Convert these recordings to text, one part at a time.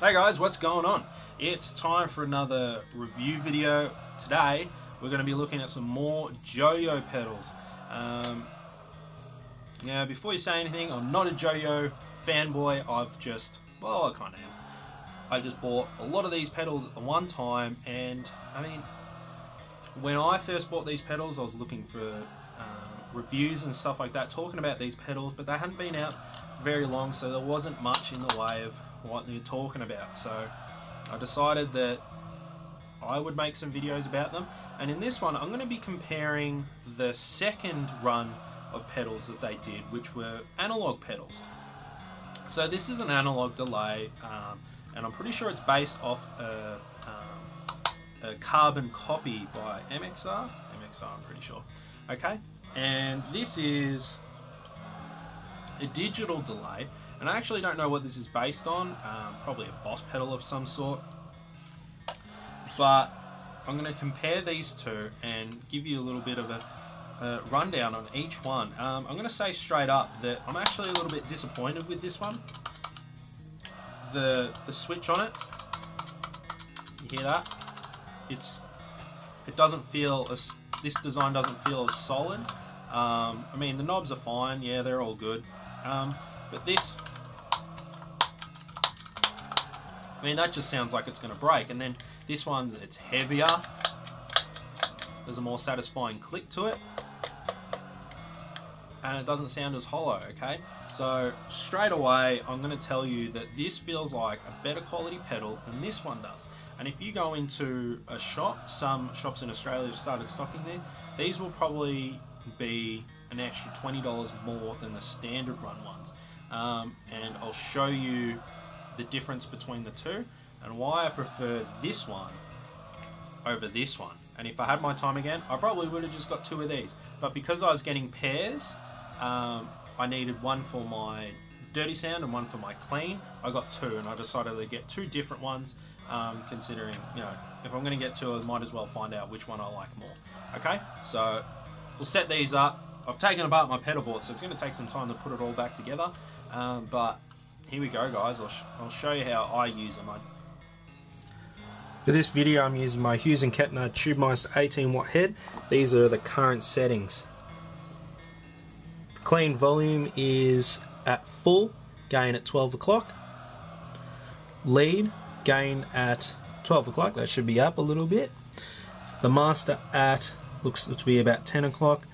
Hey guys, what's going on? It's time for another review video. Today we're going to be looking at some more Joyo pedals. Now before you say anything, I'm not a Joyo fanboy. I kind of am. I just bought a lot of these pedals at one time, and I mean, when I first bought these pedals I was looking for reviews and stuff like that talking about these pedals, but they hadn't been out very long, so there wasn't much in the way of what you're talking about. So I decided that I would make some videos about them, and in this one I'm going to be comparing the second run of pedals that they did, which were analog pedals. So this is an analog delay, and I'm pretty sure it's based off a carbon copy by MXR, I'm pretty sure. Okay, and this is a digital delay, and I actually don't know what this is based on. Probably a Boss pedal of some sort, but I'm going to compare these two and give you a little bit of a rundown on each one. I'm going to say straight up that I'm actually a little bit disappointed with this one. The switch on it, you hear that? It doesn't feel as, this design doesn't feel as solid. I mean, the knobs are fine, yeah, they're all good, but this, I mean, that just sounds like it's going to break. And then this one, it's heavier, there's a more satisfying click to it, and it doesn't sound as hollow. Okay, so straight away I'm going to tell you that this feels like a better quality pedal than this one does. And if you go into a shop, some shops in Australia have started stocking there, these will probably be an extra $20 more than the standard run ones. And I'll show you the difference between the two and why I prefer this one over this one. And if I had my time again, I probably would have just got two of these, but because I was getting pairs, I needed one for my dirty sound and one for my clean. I got two, and I decided to get two different ones, considering, you know, if I'm going to get two, I might as well find out which one I like more. Okay, so we'll set these up. I've taken apart my pedal board, so it's going to take some time to put it all back together, but here we go, guys. I'll show you how I use them. For this video I'm using my Hughes & Kettner Tubemeister 18-watt head. These are the current settings. The clean volume is at full, gain at 12 o'clock. Lead, gain at 12 o'clock, that should be up a little bit. The master at, looks to be about 10 o'clock.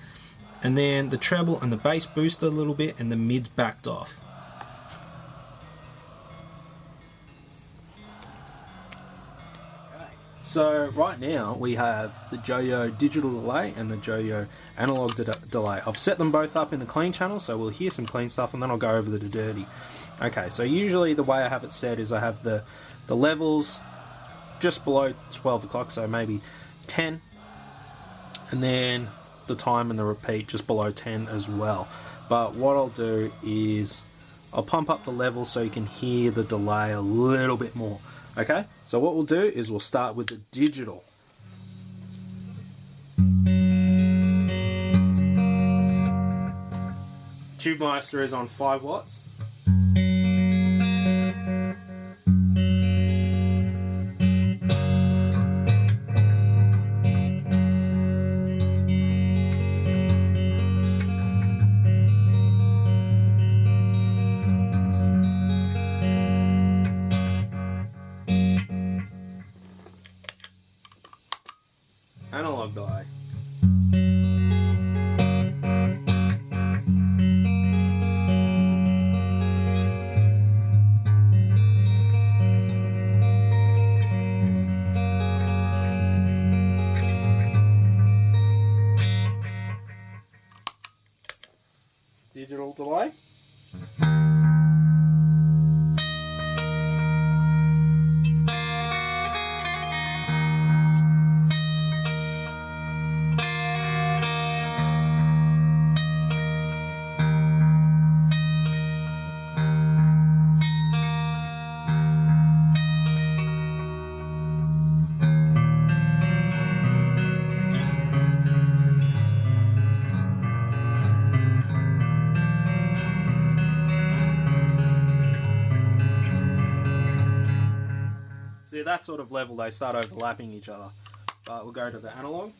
And then the treble and the bass boosted a little bit, and the mid's backed off. So right now we have the Joyo digital delay and the Joyo analog delay. I've set them both up in the clean channel, so we'll hear some clean stuff and then I'll go over the dirty. Okay, so usually the way I have it set is I have the levels just below 12 o'clock, so maybe 10, and then the time and the repeat just below 10 as well. But what I'll do is I'll pump up the level so you can hear the delay a little bit more. Okay, so what we'll do is we'll start with the digital. Tubemeister is on 5 watts. Analog delay. Digital delay. that sort of level, they start overlapping each other. But we'll go to the analog.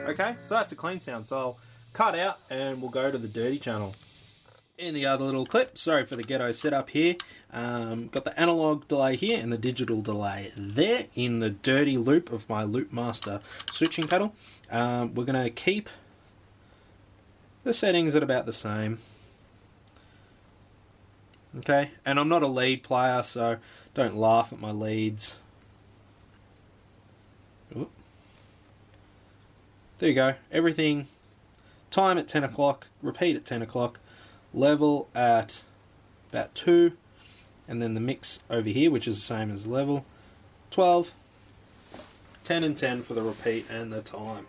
Okay, so that's a clean sound. So I'll cut out and we'll go to the dirty channel. In the other little clip, sorry for the ghetto setup here, got the analog delay here and the digital delay there in the dirty loop of my Loop Master switching pedal. We're going to keep the settings at about the same. Okay, and I'm not a lead player, so don't laugh at my leads. Oop. There you go, everything, time at 10 o'clock, repeat at 10 o'clock, level at about 2, and then the mix over here, which is the same as level, 12, 10 and 10 for the repeat and the time.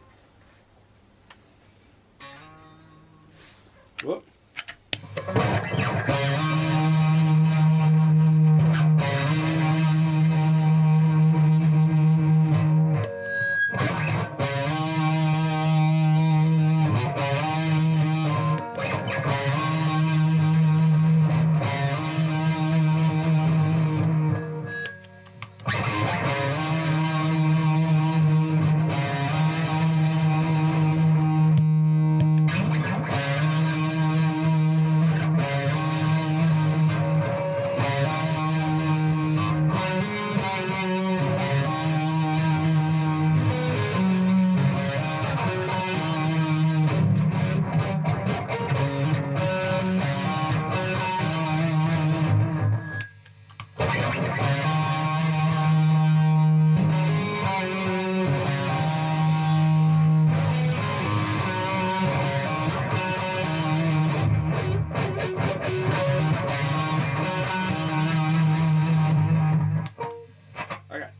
Whoop.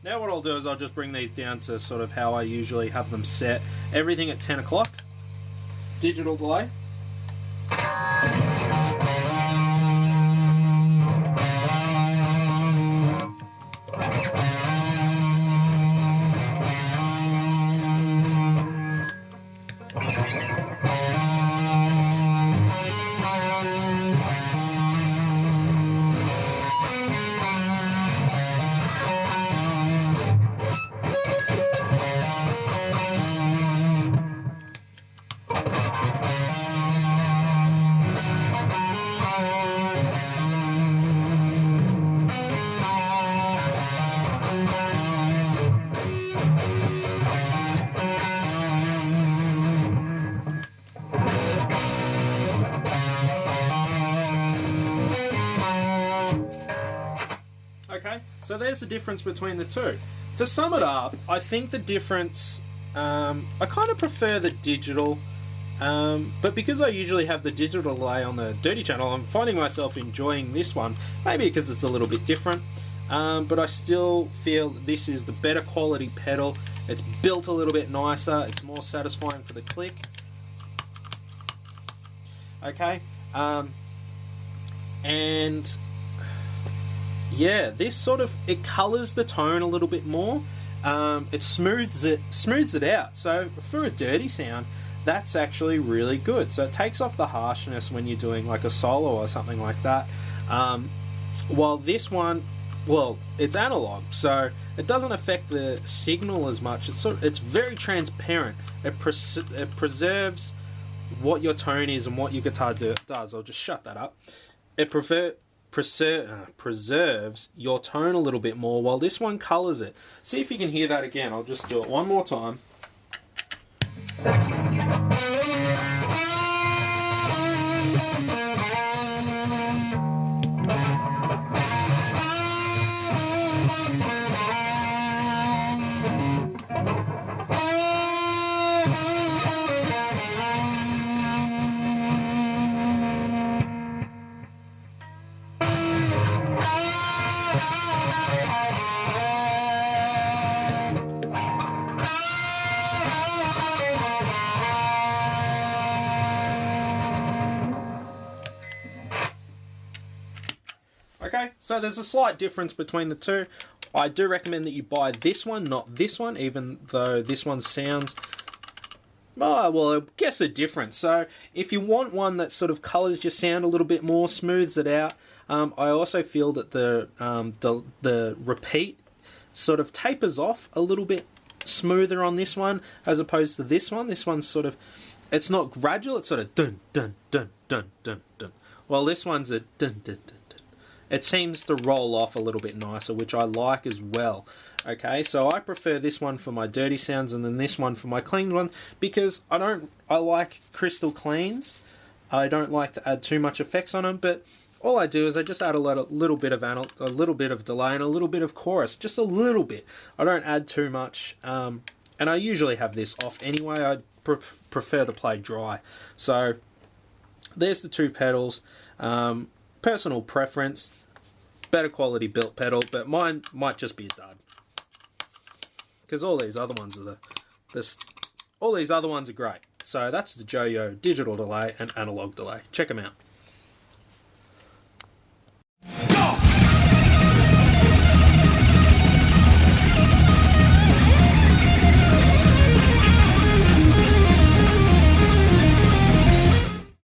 Now what I'll do is I'll just bring these down to sort of how I usually have them set. Everything at 10 o'clock. Digital delay. Okay, so there's the difference between the two. To sum it up, I think the difference, I kind of prefer the digital, but because I usually have the digital delay on the dirty channel, I'm finding myself enjoying this one, maybe because it's a little bit different, but I still feel that this is the better quality pedal. It's built a little bit nicer, it's more satisfying for the click. Okay, and yeah, this sort of, it colours the tone a little bit more. It smooths it out. So for a dirty sound, that's actually really good. So it takes off the harshness when you're doing like a solo or something like that. While this one, well, it's analog, so it doesn't affect the signal as much. It's very transparent. It preserves what your tone is and what your guitar does. I'll just shut that up. It preserves your tone a little bit more, while this one colors it. See if you can hear that again. I'll just do it one more time. Okay, so there's a slight difference between the two. I do recommend that you buy this one, not this one, even though this one sounds... Oh, well, I guess a difference. So if you want one that sort of colours your sound a little bit more, smooths it out, I also feel that the repeat sort of tapers off a little bit smoother on this one as opposed to this one. This one's sort of... It's not gradual, it's sort of dun, dun, dun, dun, dun, dun. While this one's a dun, dun, dun. It seems to roll off a little bit nicer, which I like as well. Okay, so I prefer this one for my dirty sounds and then this one for my clean one, because I like crystal cleans. I don't like to add too much effects on them, but all I do is I just add a little bit of delay and a little bit of chorus, just a little bit. I don't add too much, and I usually have this off anyway. I prefer to play dry. So there's the two pedals. Personal preference, better quality built pedal, but mine might just be a dud, because all these other ones are great. So that's the Joyo digital delay and analog delay. Check them out.